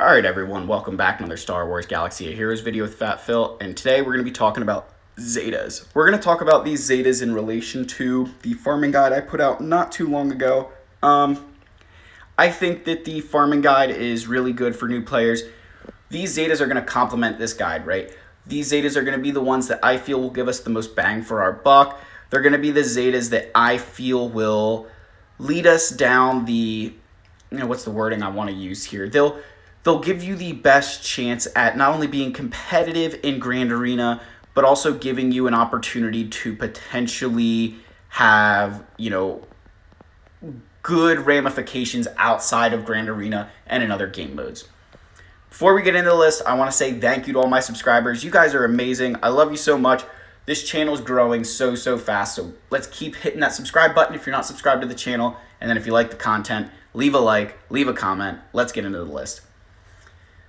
Alright everyone, welcome back to another Star Wars Galaxy of Heroes video with Fat Phil, and today we're going to be talking about Zetas. We're going to talk about these Zetas in relation to the farming guide I put out not too long ago. I think that the farming guide is really good for new players. These Zetas are going to complement this guide, right? These Zetas are going to be the ones that I feel will give us the most bang for our buck. They're going to be the Zetas that I feel will lead us down the, what's the wording I want to use here? They'll give you the best chance at not only being competitive in Grand Arena, but also giving you an opportunity to potentially have, good ramifications outside of Grand Arena and in other game modes. Before we get into the list, I want to say thank you to all my subscribers. You guys are amazing. I love you so much. This channel is growing so fast, so let's keep hitting that subscribe button if you're not subscribed to the channel. And then if you like the content, leave a like, leave a comment. Let's get into the list.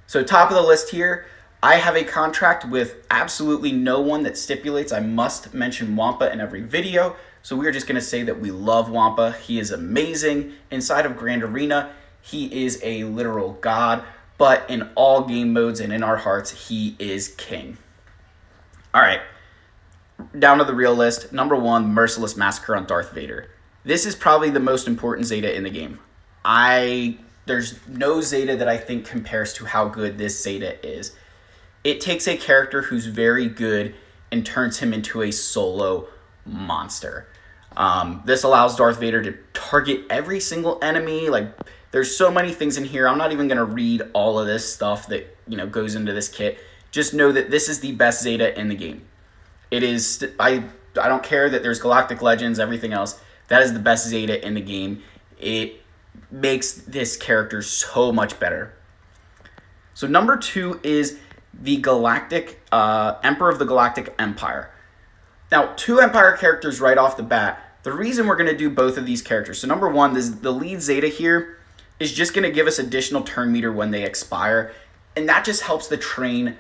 So top of the list here, I have a contract with absolutely no one that stipulates I must mention Wampa in every video. So we're just going to say that we love Wampa. He is amazing. Inside of Grand Arena, he is a literal god. But in all game modes and in our hearts, he is king. All right, down to the real list. Number 1, Merciless Massacre on Darth Vader. This is probably the most important Zeta in the game. There's no Zeta that I think compares to how good this Zeta is. It takes a character who's very good and turns him into a solo monster. This allows Darth Vader to target every single enemy. There's so many things in here. I'm not even going to read all of this stuff that goes into this kit. Just know that this is the best Zeta in the game. It is. I don't care that there's Galactic Legends, everything else. That is the best Zeta in the game. It makes this character so much better. So number 2 is the Galactic Emperor of the Galactic Empire. Now, 2 Empire characters right off the bat. The reason we're going to do both of these characters. So number 1, the lead Zeta here is just going to give us additional turn meter when they expire. And that just helps the train,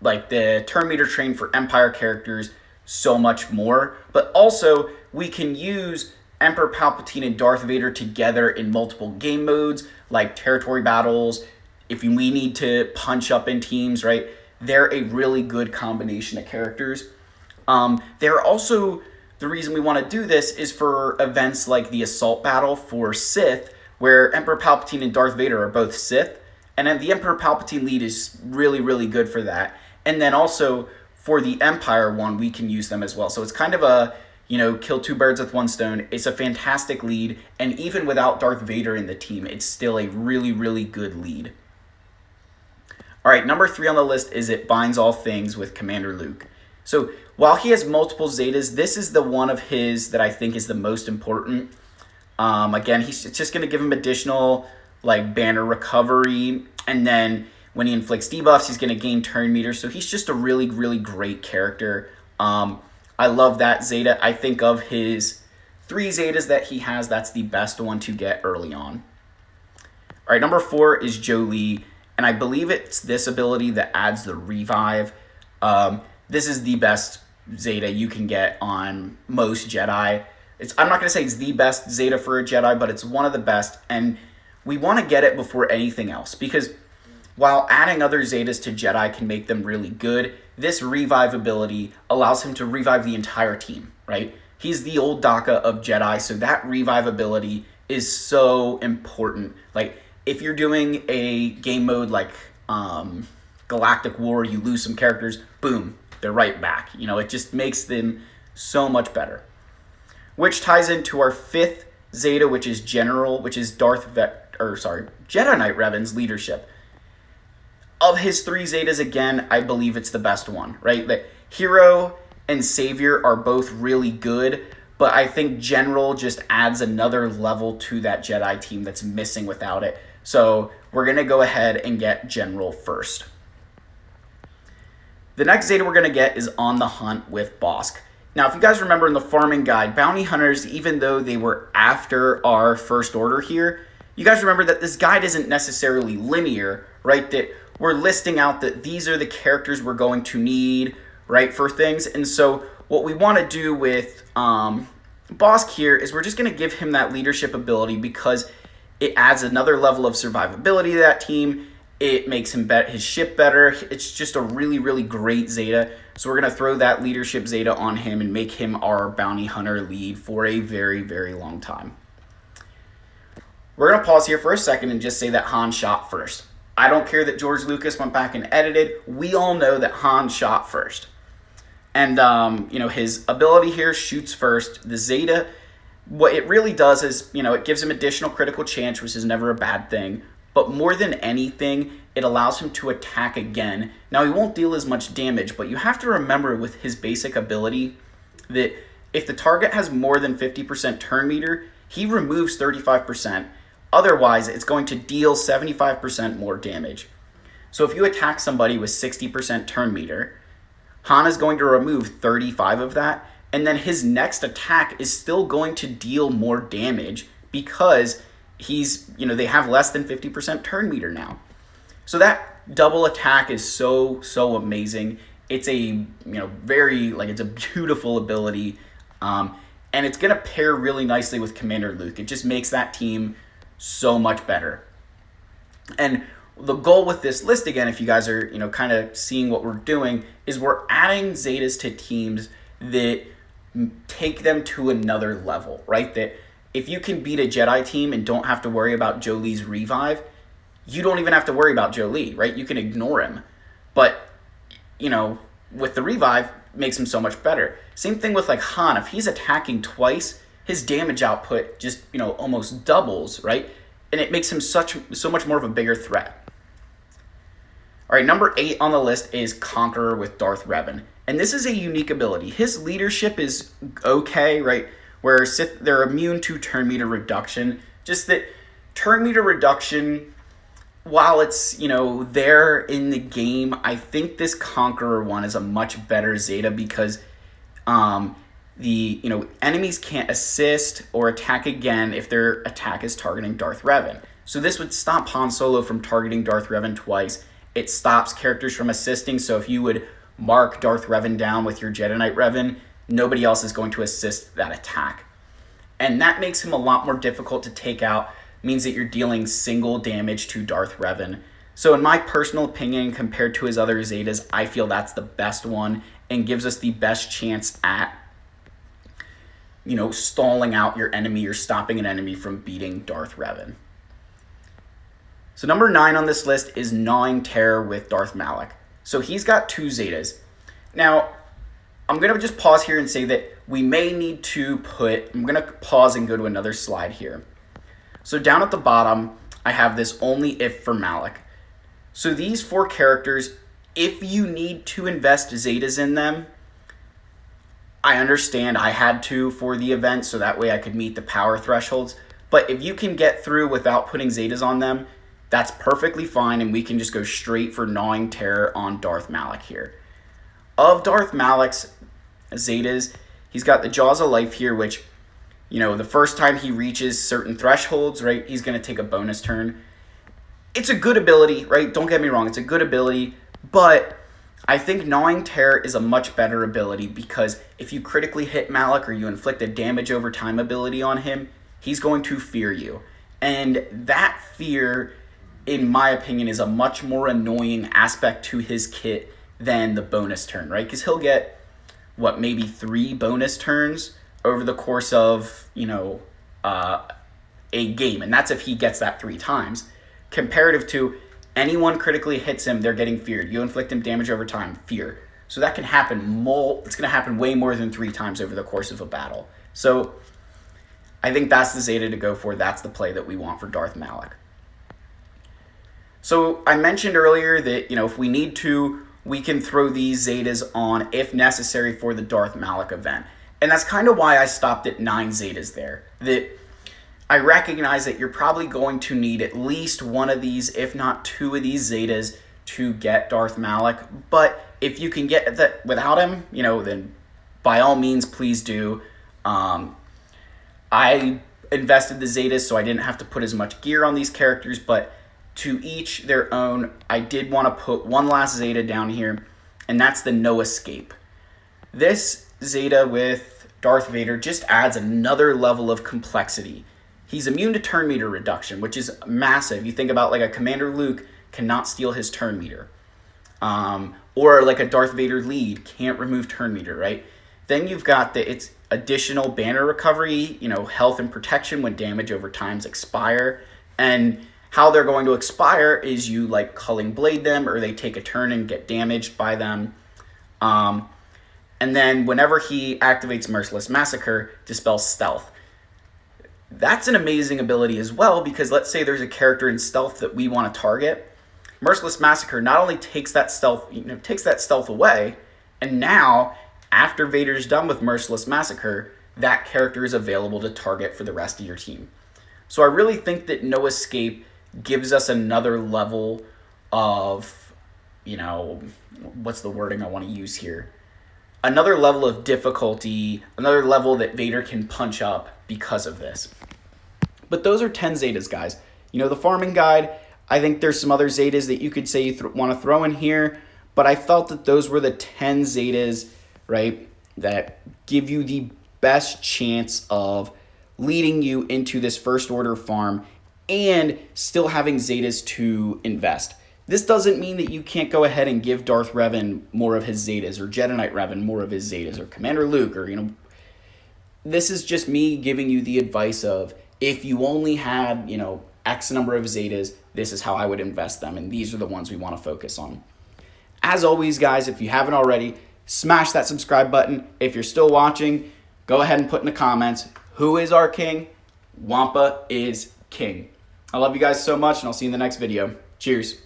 the turn meter train for Empire characters so much more. But also, we can use Emperor Palpatine and Darth Vader together in multiple game modes, like territory battles. If we need to punch up in teams, right? They're a really good combination of characters. They're also, the reason we want to do this is for events like the Assault Battle for Sith, where Emperor Palpatine and Darth Vader are both Sith. And then the Emperor Palpatine lead is really good for that. And then also for the Empire one, we can use them as well. So it's kind of a, kill 2 birds with 1 stone. It's a fantastic lead, and even without Darth Vader in the team, it's still a really good lead. All right, number 3 on the list is It Binds All Things with Commander Luke. So while he has multiple Zetas, this is the one of his that I think is the most important. Again, it's just going to give him additional banner recovery, and then when he inflicts debuffs, he's going to gain turn meter. So he's just a really great character. I love that Zeta. I think of his 3 Zetas that he has, that's the best one to get early on. All right, number 4 is Jolee, and I believe it's this ability that adds the revive. This is the best Zeta you can get on most Jedi. I'm not going to say it's the best Zeta for a Jedi, but it's one of the best, and we want to get it before anything else, because while adding other Zetas to Jedi can make them really good, this revive ability allows him to revive the entire team, right? He's the old Daka of Jedi, so that revive ability is so important. If you're doing a game mode like Galactic War, you lose some characters, boom, they're right back. It just makes them so much better. Which ties into our 5th Zeta, which is General, which is Jedi Knight Revan's leadership. Of his 3 Zetas, again, I believe it's the best one, right? Hero and Savior are both really good, but I think General just adds another level to that Jedi team that's missing without it. So we're going to go ahead and get General first. The next Zeta we're going to get is On the Hunt with Bossk. Now, if you guys remember in the farming guide, bounty hunters, even though they were after our First Order here, you guys remember that this guide isn't necessarily linear, right? That we're listing out that these are the characters we're going to need, right, for things. And so what we want to do with Bossk here is we're just going to give him that leadership ability because it adds another level of survivability to that team, It makes his ship better. It's just a really, really great Zeta. So we're going to throw that leadership Zeta on him and make him our bounty hunter lead for a very, very long time. We're going to pause here for a second and just say that Han shot first. I don't care that George Lucas went back and edited. We all know that Han shot first. And, his ability here shoots first. The Zeta, what it really does is, it gives him additional critical chance, which is never a bad thing. But more than anything, it allows him to attack again. Now, he won't deal as much damage, but you have to remember with his basic ability that if the target has more than 50% turn meter, he removes 35%. Otherwise, it's going to deal 75% more damage. So if you attack somebody with 60% turn meter, Han is going to remove 35 of that, and then his next attack is still going to deal more damage because they have less than 50% turn meter now. So that double attack is so amazing. It's a, it's a beautiful ability. And it's going to pair really nicely with Commander Luke. It just makes that team so much better. And the goal with this list, again, if you guys are, kind of seeing what we're doing, is we're adding Zetas to teams that take them to another level, right? That if you can beat a Jedi team and don't have to worry about Jolee's revive, you don't even have to worry about Jolee, right? You can ignore him. But, with the revive, makes him so much better. Same thing with Han. If he's attacking twice, his damage output just, almost doubles, right? And it makes him so much more of a bigger threat. All right, number 8 on the list is Conqueror with Darth Revan. And this is a unique ability. His leadership is okay, right? Where Sith, they're immune to turn meter reduction. Just that turn meter reduction, while it's, there in the game, I think this Conqueror one is a much better Zeta because enemies can't assist or attack again if their attack is targeting Darth Revan. So this would stop Han Solo from targeting Darth Revan twice. It stops characters from assisting, so if you would mark Darth Revan down with your Jedi Knight Revan, nobody else is going to assist that attack. And that makes him a lot more difficult to take out, means that you're dealing single damage to Darth Revan. So in my personal opinion, compared to his other Zetas, I feel that's the best one and gives us the best chance at, stalling out your enemy or stopping an enemy from beating Darth Revan. So number 9 on this list is Gnawing Terror with Darth Malak. So he's got 2 Zetas. Now, I'm going to just pause here and say that we may need to I'm going to pause and go to another slide here. So down at the bottom, I have this only if for Malak. So these 4 characters, if you need to invest Zetas in them, I understand I had to for the event so that way I could meet the power thresholds. But if you can get through without putting Zetas on them, that's perfectly fine, and we can just go straight for Gnawing Terror on Darth Malak here. Of Darth Malak's Zetas, he's got the Jaws of Life here, which, the first time he reaches certain thresholds, right, he's going to take a bonus turn. It's a good ability, right? Don't get me wrong, it's a good ability, but I think Gnawing Terror is a much better ability because if you critically hit Malak or you inflict a damage over time ability on him, he's going to fear you. And that fear, in my opinion, is a much more annoying aspect to his kit than the bonus turn, right? Because he'll get, maybe 3 bonus turns over the course of, a game. And that's if he gets that 3 times. Comparative to anyone critically hits him, they're getting feared. You inflict him damage over time, fear. So that can happen it's going to happen way more than 3 times over the course of a battle. So I think that's the Zeta to go for. That's the play that we want for Darth Malak. So I mentioned earlier that, if we need to, we can throw these Zetas on if necessary for the Darth Malak event. And that's kind of why I stopped at 9 Zetas there. That I recognize that you're probably going to need at least one of these, if not 2 of these Zetas to get Darth Malak. But if you can get that without him, then by all means, please do. I invested the Zetas so I didn't have to put as much gear on these characters, but to each their own. I did want to put one last Zeta down here, and that's the No Escape. This Zeta with Darth Vader just adds another level of complexity. He's immune to turn meter reduction, which is massive. You think about like a Commander Luke cannot steal his turn meter. Or like a Darth Vader lead can't remove turn meter, right? Then you've got its additional banner recovery, health and protection when damage over times expire. And how they're going to expire is you like culling blade them, or they take a turn and get damaged by them. And then whenever he activates Merciless Massacre, dispels stealth. That's an amazing ability as well, because let's say there's a character in stealth that we want to target. Merciless Massacre not only takes that stealth away, and now after Vader's done with Merciless Massacre, that character is available to target for the rest of your team. So I really think that No Escape gives us another level of, what's the wording I want to use here? Another level of difficulty, another level that Vader can punch up because of this. But those are 10 Zetas, guys. The farming guide, I think there's some other Zetas that you could say you want to throw in here, but I felt that those were the 10 Zetas, right, that give you the best chance of leading you into this First Order farm and still having Zetas to invest. This doesn't mean that you can't go ahead and give Darth Revan more of his Zetas, or Jedi Knight Revan more of his Zetas, or Commander Luke, or, This is just me giving you the advice of, if you only had, X number of Zetas, this is how I would invest them, and these are the ones we want to focus on. As always, guys, if you haven't already, smash that subscribe button. If you're still watching, go ahead and put in the comments, who is our king? Wampa is king. I love you guys so much, and I'll see you in the next video. Cheers.